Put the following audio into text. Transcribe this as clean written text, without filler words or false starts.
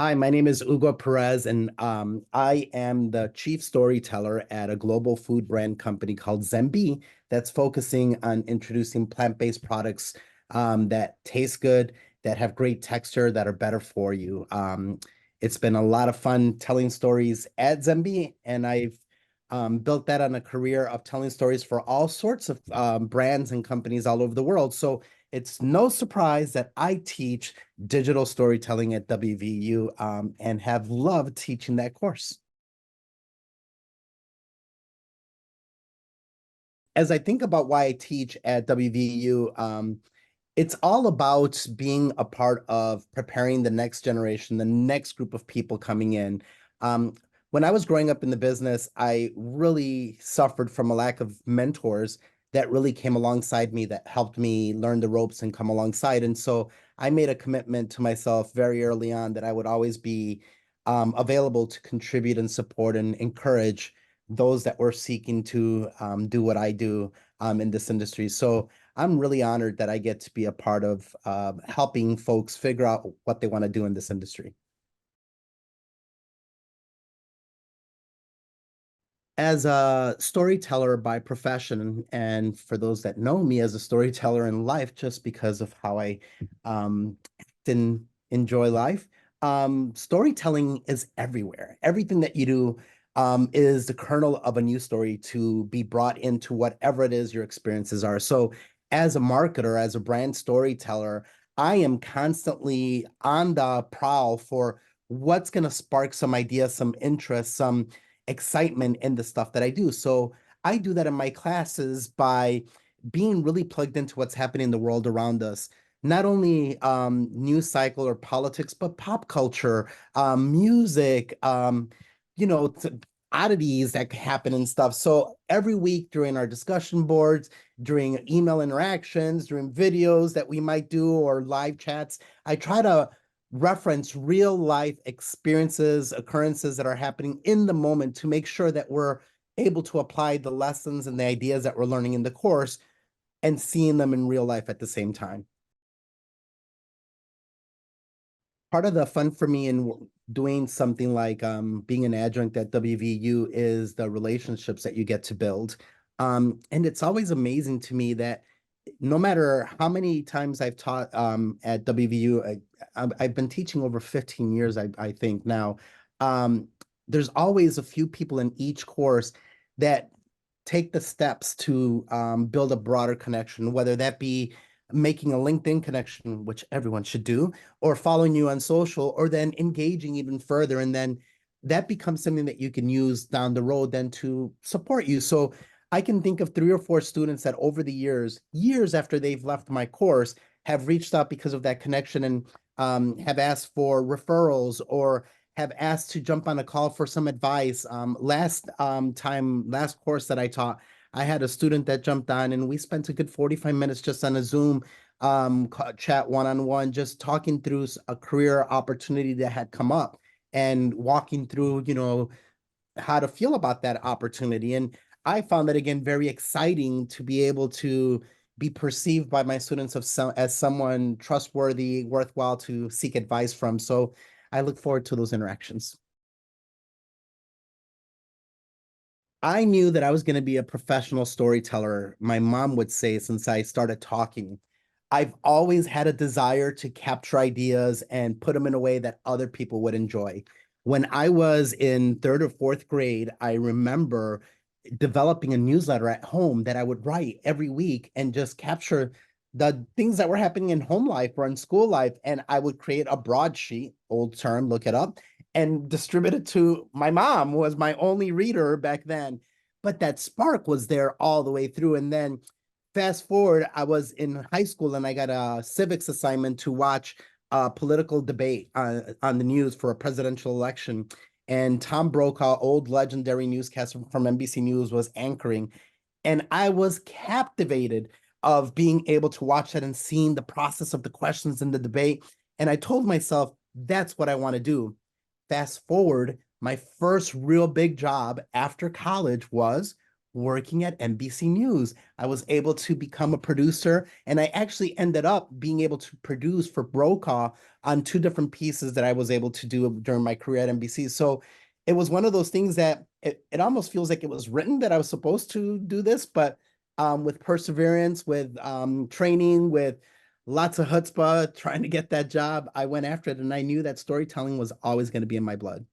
Hi, my name is Hugo Pérez, and I am the chief storyteller at a global food brand company called ZENB that's focusing on introducing plant-based products that taste good, that have great texture, that are better for you. It's been a lot of fun telling stories at ZENB, and I've built that on a career of telling stories for all sorts of brands and companies all over the world. So it's no surprise that I teach digital storytelling at WVU and have loved teaching that course. As I think about why I teach at WVU, it's all about being a part of preparing the next generation, the next group of people coming in. Um, when I was growing up in the business, I really suffered from a lack of mentors that really came alongside me, that helped me learn the ropes and come alongside. And so I made a commitment to myself very early on that I would always be available to contribute and support and encourage those that were seeking to do what I do in this industry. So I'm really honored that I get to be a part of helping folks figure out what they want to do in this industry. As a storyteller by profession, and for those that know me as a storyteller in life, just because of how I act and enjoy life, storytelling is everywhere. Everything that you do is the kernel of a new story to be brought into whatever it is your experiences are. So, as a marketer, as a brand storyteller, I am constantly on the prowl for what's going to spark some ideas, some interest, some excitement in the stuff that I do. So I do that in my classes by being really plugged into what's happening in the world around us. Not only news cycle or politics, but pop culture, music, you know, oddities that happen and stuff. So every week during our discussion boards, during email interactions, during videos that we might do or live chats, I try to reference real life experiences, occurrences that are happening in the moment to make sure that we're able to apply the lessons and the ideas that we're learning in the course and seeing them in real life at the same time. Part of the fun for me in doing something like being an adjunct at WVU is the relationships that you get to build. And it's always amazing to me that no matter how many times I've taught at WVU, I've been teaching over 15 years, I think now. Um, there's always a few people in each course that take the steps to build a broader connection, whether that be making a LinkedIn connection, which everyone should do, or following you on social, or then engaging even further. And then that becomes something that you can use down the road then to support you. So I can think of 3 or 4 students that over the years after they've left my course, have reached out because of that connection and have asked for referrals or have asked to jump on a call for some advice. Last course that I taught, I had a student that jumped on and we spent a good 45 minutes just on a Zoom chat one-on-one, just talking through a career opportunity that had come up and walking through, how to feel about that opportunity. And I found that again very exciting to be able to be perceived by my students as someone trustworthy, worthwhile to seek advice from. So I look forward to those interactions. I knew that I was going to be a professional storyteller, my mom would say, since I started talking. I've always had a desire to capture ideas and put them in a way that other people would enjoy. When I was in 3rd or 4th grade, I remember developing a newsletter at home that I would write every week and just capture the things that were happening in home life or in school life. And I would create a broadsheet, old term, look it up, and distribute it to my mom, who was my only reader back then. But that spark was there all the way through. And then fast forward, I was in high school and I got a civics assignment to watch a political debate on the news for a presidential election. And Tom Brokaw, old legendary newscaster from NBC News, was anchoring. And I was captivated of being able to watch that and seeing the process of the questions in the debate. And I told myself, that's what I want to do. Fast forward, my first real big job after college was working at NBC News. I was able to become a producer, and I actually ended up being able to produce for Brokaw on two different pieces that I was able to do during my career at NBC. So it was one of those things that it almost feels like it was written that I was supposed to do this, but with perseverance, with training, with lots of chutzpah, trying to get that job, I went after it, and I knew that storytelling was always going to be in my blood.